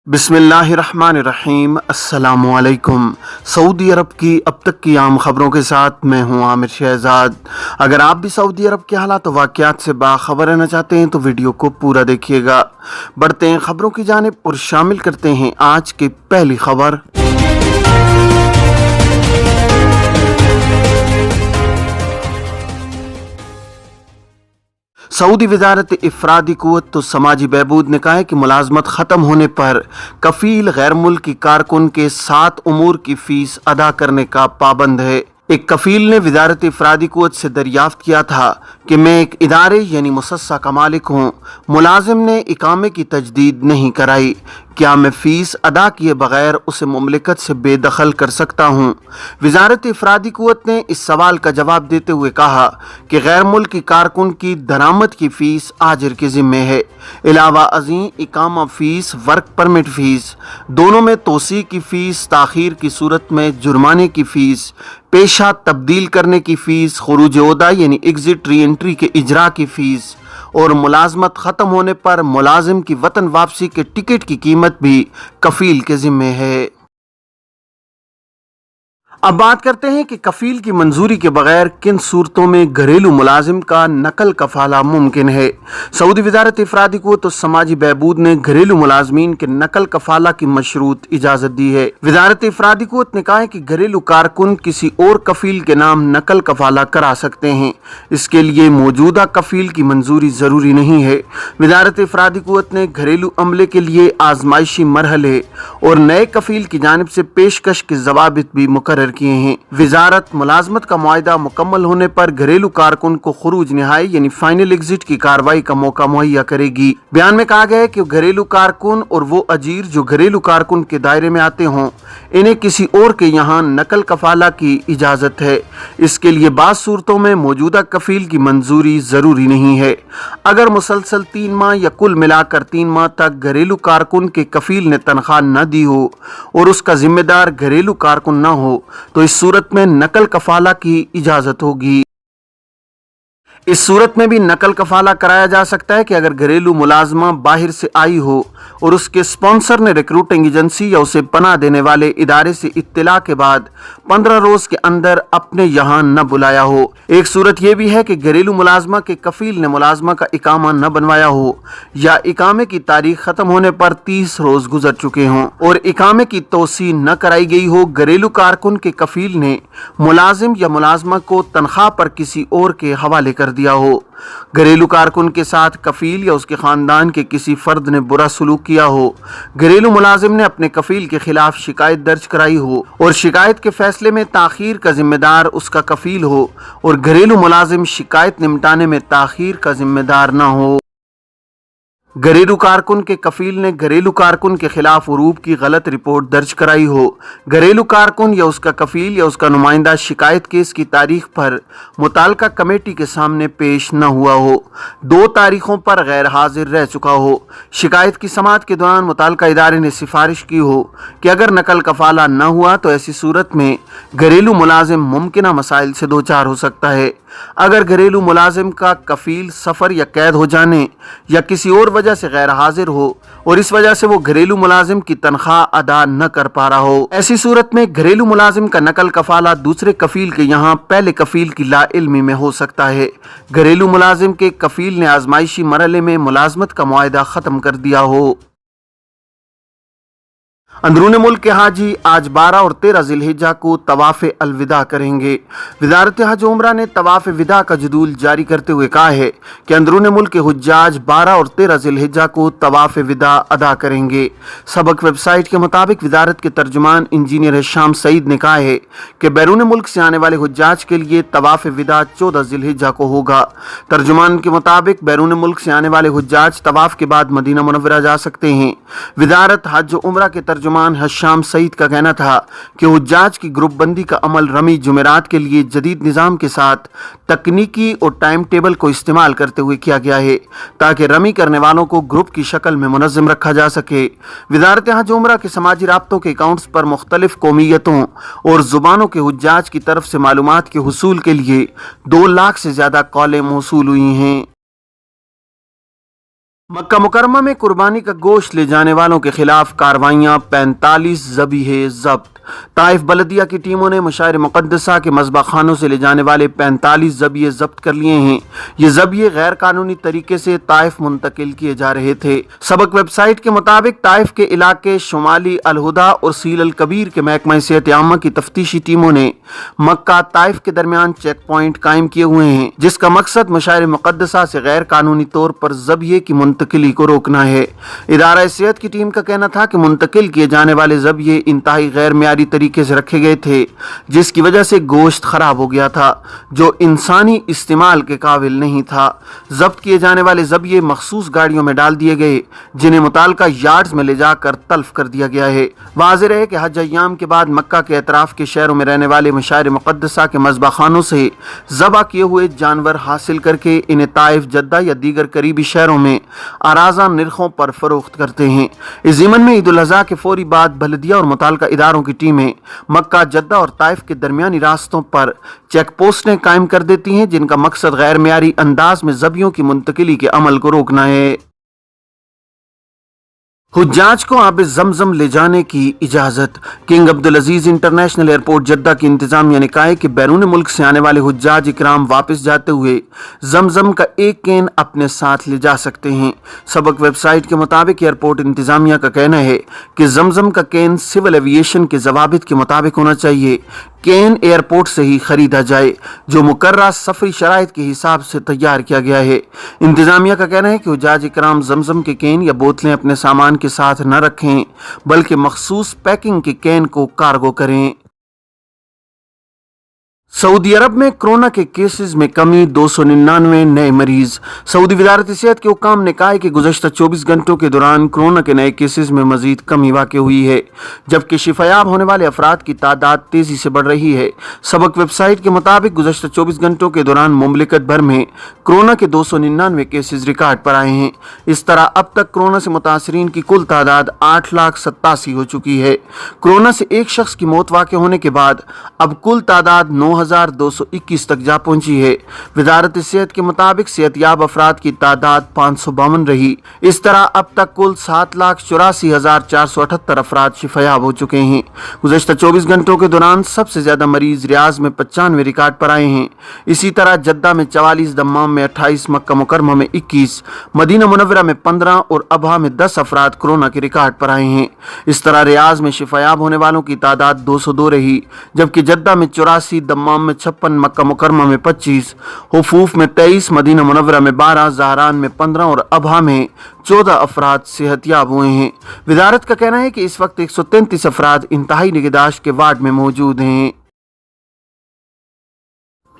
बिस्मिल्लाहिर्रहमानिर्रहीम। अस्सलामु अलैकुम। सऊदी अरब की अब तक की आम खबरों के साथ मैं हूं आमिर शहजाद। अगर आप भी सऊदी अरब के हालात और वाक़यात से बाखबर रहना चाहते हैं तो वीडियो को पूरा देखिएगा। बढ़ते हैं खबरों की जानिब और शामिल करते हैं आज की पहली खबर। सऊदी वजारत इफरादी कुव्वत तो समाजी बहबूद ने कहा है कि मुलाजमत ख़त्म होने पर कफील गैर मुल्की कारकुन के 7 उमूर की फ़ीस अदा करने का पाबंद है। एक कफील ने वजारत इफरादी कुव्वत से दरियाफ्त किया था कि मैं एक इदारे यानी मुसस्सा का मालिक हूँ, मुलाजिम ने इकामे की तजदीद नहीं कराई, क्या मैं फ़ीस अदा किए बगैर उसे मुमलिकत से बेदखल कर सकता हूँ? वजारत इफरादी कुव्वत ने इस सवाल का जवाब देते हुए कहा कि गैर मुल्की कारकुन की दरामद की फ़ीस आजिर के ज़िम्मे है। अलावा अज़ीं इकामा फ़ीस, वर्क परमिट फ़ीस, दोनों में तोसी की फ़ीस, ताख़ीर की सूरत में जुर्माने की फ़ीस, पेशा तब्दील करने की फ़ीस, खुरूज ओहदा यानी एग्ज़िट री एंट्री के इजरा की फ़ीस और मुलाजमत ख़त्म होने पर मुलाजिम की वतन वापसी के टिकट की कीमत भी कफील के ज़िम्मे है। अब बात करते हैं कि कफील की मंजूरी के बगैर किन सूरतों में घरेलू मुलाजिम का नकल कफाला मुमकिन है। सऊदी वजारत इफरादी कुव्वत और समाजी बहबूद ने घरेलू मुलाजमीन के नकल कफाला की मशरूत इजाज़त दी है। वजारत इफरादी कुव्वत ने कहा है कि घरेलू कारकुन किसी और कफील के नाम नकल कफाला करा सकते हैं, इसके लिए मौजूदा कफील की मंजूरी ज़रूरी नहीं है। वजारत इफरादी कुव्वत ने घरेलू अमले के लिए आजमाइशी मरहले और नए कफील की जानिब से पेशकश के ज़वाबित भी मुकर्रर किए हैं। वजारत मुलाजमत का मुआहदा मुकम्मल होने पर घरेलू कारकुन को खुरूज निहाई यानी फाइनल एग्जिट की कार्रवाई का मौका मुहैया करेगी। बयान में कहा गया है कि घरेलू कारकुन और वो अजीर जो घरेलू कारकुन के दायरे में आते हों, इन्हें किसी और के यहाँ नकल कफाला की इजाज़त है। इसके लिए बाज़ सूरतों में मौजूदा कफील की मंजूरी ज़रूरी नहीं है। अगर मुसलसल 3 माह या कुल मिलाकर 3 माह तक घरेलू कारकुन के कफील ने तनख्वाह न दी हो और उसका जिम्मेदार घरेलू कारकुन न हो तो इस सूरत में नकल कफाला की इजाज़त होगी। इस सूरत में भी नकल कफाला कराया जा सकता है कि अगर घरेलू मुलाजमा बाहर से आई हो और उसके स्पॉन्सर ने रिक्रूटिंग एजेंसी या उसे पनाह देने वाले इदारे से इत्तला के बाद 15 रोज के अंदर अपने यहाँ न बुलाया हो। एक सूरत यह भी है कि घरेलू मुलाजमा के कफील ने मुलाजमा का इकामा न बनवाया हो या इकामे की तारीख खत्म होने पर 30 रोज गुजर चुके हों और इकामे की तोसी न कराई गई हो। घरेलू कारकुन के कफील ने मुलाजिम या मुलाजमा को तनख्वाह पर किसी और के हवाले कर दिया हो, घरेलू कारकुन के साथ कफील या उसके खानदान के किसी फर्द ने बुरा सलूक किया हो, घरेलू मुलाजिम ने अपने कफील के खिलाफ शिकायत दर्ज कराई हो और शिकायत के फैसले में ताखीर का जिम्मेदार उसका कफील हो और घरेलू मुलाजिम शिकायत निपटाने में ताखीर का जिम्मेदार न हो। घरेलू कारकुन के कफील ने घरेलू कारकुन के खिलाफ उरूब की गलत रिपोर्ट दर्ज कराई हो, घरेलू कारकुन या उसका कफील या उसका नुमाइंदा शिकायत केस की तारीख पर मुताल्लिका कमेटी के सामने पेश न हुआ हो, 2 तारीखों पर गैर हाजिर रह चुका हो, शिकायत की समाअत के दौरान मुताल्लिका इदारे ने सिफारिश की हो कि अगर नकल कफाला न हुआ तो ऐसी सूरत में घरेलू मुलाजिम मुमकिना मसाइल से दो चार हो सकता है। अगर घरेलू मुलाजिम का कफील सफ़र या कैद हो जाने या किसी और वजह से गैर हाजिर हो और इस वजह से वो घरेलू मुलाजिम की तनख्वाह अदा न कर पा रहा हो, ऐसी सूरत में घरेलू मुलाजिम का नकल कफाला दूसरे कफील के यहाँ पहले कफील की लाइल्मी में हो सकता है। घरेलू मुलाजिम के कफील ने आजमाइशी मरहले में मुलाजमत का मुआहदा ख़त्म कर दिया हो। अंदरून मुल्क के हाजी आज 12 और 13 ज़िलहिज्जा को तवाफ़ अलविदा करेंगे। वज़ारत हज उम्रा ने तवाफ़ विदा का जदूल जारी करते हुए कहा है कि अंदरून मुल्क के हुज्जाज 12 और 13 ज़िलहिज्जा को तवाफ़ विदा अदा करेंगे। सबक वेबसाइट के मुताबिक वज़ारत के तर्जुमान इंजीनियर हिशाम सईद ने कहा है कि बैरून मुल्क से आने वाले हुज्जाज के लिए तवाफ़ विदा 14 ज़िलहिज्जा को होगा। तर्जुमान के मुताबिक बैरून मुल्क से आने वाले हुज्जाज तवाफ़ के बाद मदीना मुनव्वरा जा सकते हैं। वज़ारत हज उम्रा के तर्जुमान हिशाम सईद का कहना था कि हुज्जाज की ग्रुप बंदी का अमल रमी जुमेरात के लिए जदीद निज़ाम के साथ तकनीकी और टाइम टेबल को इस्तेमाल करते हुए किया गया है ताकि रमी करने वालों को ग्रुप की शक्ल में मुनज़्ज़म रखा जा सके। वज़ारत हज उम्रा के समाजी राब्तों के अकाउंट्स पर मुख्तलिफ कौमियतों और ज़ुबानों के हुज्जाज की तरफ से मालूमात के हुसूल के लिए 2 लाख से ज़्यादा कॉलें मौसूल हुई हैं। मक्का मुकरमा में कुर्बानी का गोश्त ले जाने वालों के खिलाफ कार्रवाइयां, 45 ज़बीहे जब्त। ताइफ बलदिया की टीमों ने मशाइर मुक़द्दसा के मज़बा खानों से ले जाने वाले 45 ज़बीहे जब्त कर लिए हैं। ये ज़बीहे गैर कानूनी तरीके से ताइफ मुंतकिल किए जा रहे थे। सबक वेबसाइट के मुताबिक ताइफ के इलाके शुमाली अलहुदा और सील अल कबीर के महकमा सेहत आमा की तफ्तीशी टीमों ने मक्का ताइफ के दरमियान चेक पॉइंट कायम किए हुए हैं, जिसका मकसद मशाइर मुक़द्दसा से गैर कानूनी तौर पर ज़बीहे की मुंतकिली को रोकना है। इदारा सेहत की टीम का कहना था कि मुंतकिल किए जाने वाले ज़बीहे इंतहाई गैर मियारी तरीके से रखे गए थे, जिसकी वजह से गोश्त खराब हो गया था जो इंसानी इस्तेमाल के काबिल नहीं था। जब्त किए जाने वाले ज़बीहे मखसूस गाड़ियों में डाल दिए गए, जिन्हें मुताल्लिका यार्ड्स में ले जाकर तल्फ कर दिया गया है। वाज़ेह है कि हज अय्याम के बाद मक्का के अतराफ के शहरों में रहने वाले मशाइर मुक़द्दसा के मज़बा खानों से ज़बा किए हुए जानवर हासिल करके इन्हें ताइफ, जद्दा या दीगर करीबी शहरों में आराज़ा निर्खों पर फरोख्त करते हैं। इस ज़िमन में ईद उल अज़हा के फौरी बाद बलदिया और मुताल्लिका इदारों की टीमें मक्का, जद्दा और ताइफ के दरमियानी रास्तों पर चेक पोस्टें कायम कर देती हैं, जिनका मकसद गैर मियारी अंदाज में ज़बीहों की मुंतकिली के अमल को रोकना है। हुज्जाज को आब जमजम ले जाने की इजाज़त। किंग अब्दुल अजीज इंटरनेशनल एयरपोर्ट जद्दा की इंतजामिया ने कहा है कि बैरून मुल्क से आने वाले हुज्जाज इकराम वापस जाते हुए जमजम का एक कैन अपने साथ ले जा सकते हैं। सबक वेबसाइट के मुताबिक एयरपोर्ट इंतजामिया का कहना है कि जमजम का कैन सिविल एविएशन के ज़वाबित के मुताबिक होना चाहिए। कैन एयरपोर्ट से ही खरीदा जाए, जो मुकर्रर सफरी शराइत के हिसाब से तैयार किया गया है। इंतजामिया का कहना है कि हुज्जाज इकराम जमजम के कैन या बोतलें अपने सामान के साथ न रखें, बल्कि मखसूस पैकिंग के कैन को कार्गो करें। सऊदी अरब में कोरोना के केसेस में कमी, 299 नए मरीज। सऊदी वजारत सेहत के हुक्काम ने कहा है कि गुज़श्ता 24 घंटों के दौरान कोरोना के नए केसेस में मजीद कमी वाक़ई हुई है, जबकि शिफायाब होने वाले अफराद की तादाद तेज़ी से बढ़ रही है। सबक वेबसाइट के मुताबिक गुज़श्ता 24 घंटों के दौरान मुमलिकत भर में कोरोना के 299 केसेस रिकॉर्ड पर आए हैं। इस तरह अब तक कोरोना से मुतासरीन की कुल तादाद 8,87,000 हो चुकी है। कोरोना से एक शख्स की मौत वाक़ई होने के बाद अब कुल तादाद 9,221 तक जा पहुंची है। वजारत सेहत के मुताबिक सेहतयाब अफराद की तादाद 552 रही। इस तरह अब तक कुल 7,84,478 अफराद शिफायाब हो चुके हैं। गुज़श्ता 24 घंटों के दौरान सबसे ज्यादा मरीज रियाज में 95 रिकॉर्ड पर आए हैं। इसी तरह जद्दा में 44, दम्माम में 28, मक्का मुकरमा में 21, मदीना मुनव्वरा में 15 और अबहा में 10 अफराद कोरोना के रिकॉर्ड पर आए हैं। इस तरह रियाज में शिफायाब होने वालों की तादाद 202 रही, जबकि जद्दा में 84, दम्माम में 56, मक्का मुकरमा में 25, हुफूफ में 23, मदीना मुनव्वरा में 12, ज़हरान में 15 और अबहा में 14 अफराद सेहतयाब हुए हैं। वजारत का कहना है कि इस वक्त 133 अफराद इंतहाई निगहदाश्त के वार्ड में मौजूद हैं।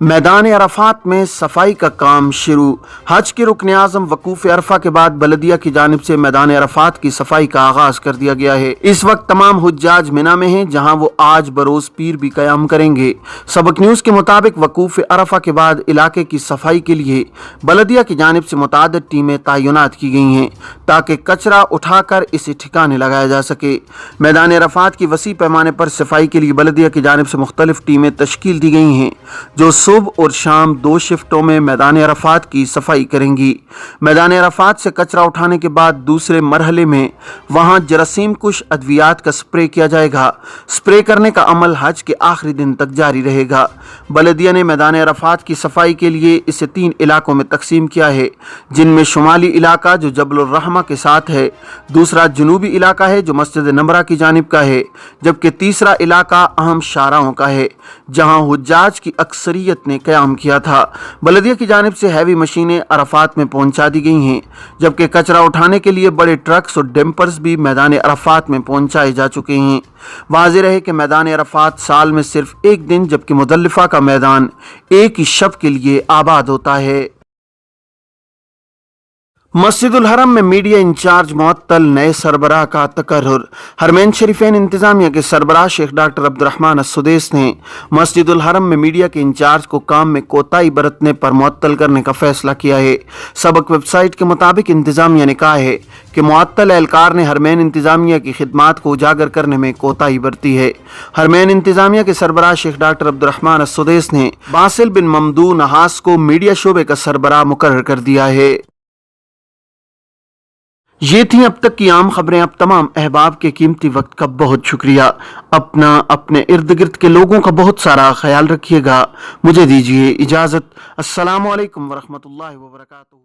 मैदान अरफात में सफाई का काम शुरू। हज के रुकन आज़म वकूफ़ अरफा के बाद बलदिया की जानिब से मैदान अरफात की सफाई का आगाज कर दिया गया है। इस वक्त तमाम हुज्जाज मिना में हैं, जहां वो आज बरोज़ पीर भी क़याम करेंगे। सबक न्यूज़ के मुताबिक वकूफ़ अरफा के बाद इलाके की सफाई के लिए बलदिया की जानिब से मुतादिद टीमें तैनात की गई हैं, ताकि कचरा उठाकर इसे ठिकाने लगाया जा सके। मैदान अरफात की वसी पैमाने पर सफाई के लिए बलदिया की जानिब से मुख्तलिफ टीमें तश्कील दी गई हैं, जो सुबह और शाम 2 शिफ्टों में मैदान अरफात की सफाई करेंगी। मैदान अरफात से कचरा उठाने के बाद दूसरे मरहले में वहां जरासीम कुश अद्वियात का स्प्रे किया जाएगा। स्प्रे करने का अमल हज के आखिरी दिन तक जारी रहेगा। बलदिया ने मैदान अरफात की सफाई के लिए इसे 3 इलाकों में तकसीम किया है, जिनमें शुमाली इलाका जो जबल रहमा के साथ है, दूसरा जनूबी इलाका है जो मस्जिद नमरा की जानिब का है, जबकि तीसरा इलाका अहम शाराओं का है, जहां हुज्जाज की अक्सरियत ने क़याम किया था। बलदिया की जानिब से हैवी मशीनें अरफात में पहुंचा दी गई हैं, जबकि कचरा उठाने के लिए बड़े ट्रक्स और डंपर्स भी मैदान अरफात में पहुंचाए जा चुके हैं। वाज़ेह है कि मैदान अरफात साल में सिर्फ एक दिन, जबकि मुज़ल्लिफ़ा का मैदान एक ही शब के लिए आबाद होता है। मस्जिदुल हरम में मीडिया इंचार्ज मुअत्तल, नए सरबराह का तकर्रुर। हरमैन शरीफैन इंतजामिया के सरबराह शेख डॉक्टर अब्दुर्रहमान अस्सुदैस ने मस्जिदुल हरम में मीडिया के इंचार्ज को काम में कोताही बरतने पर मुअत्तल करने का फैसला किया है। सबक वेबसाइट के मुताबिक इंतजामिया ने कहा है कि मुअत्तल एहलकार ने हरमैन इंतजामिया की खिदमात को उजागर करने में कोताही बरती है। हरमैन इंतजामिया के सरबराह शेख डॉक्टर अब्दुर्रहमान अस्सुदैस ने बासिल बिन ममदू नहास को मीडिया शोबे का सरबराह मुकर्रर कर दिया है। یہ تھیں اب تک کی عام خبریں. اب تمام احباب کے قیمتی وقت کا بہت شکریہ. اپنے ارد گرد کے لوگوں کا بہت سارا خیال رکھیے گا. مجھے دیجیے اجازت. السلام علیکم ورحمۃ اللہ وبرکاتہ.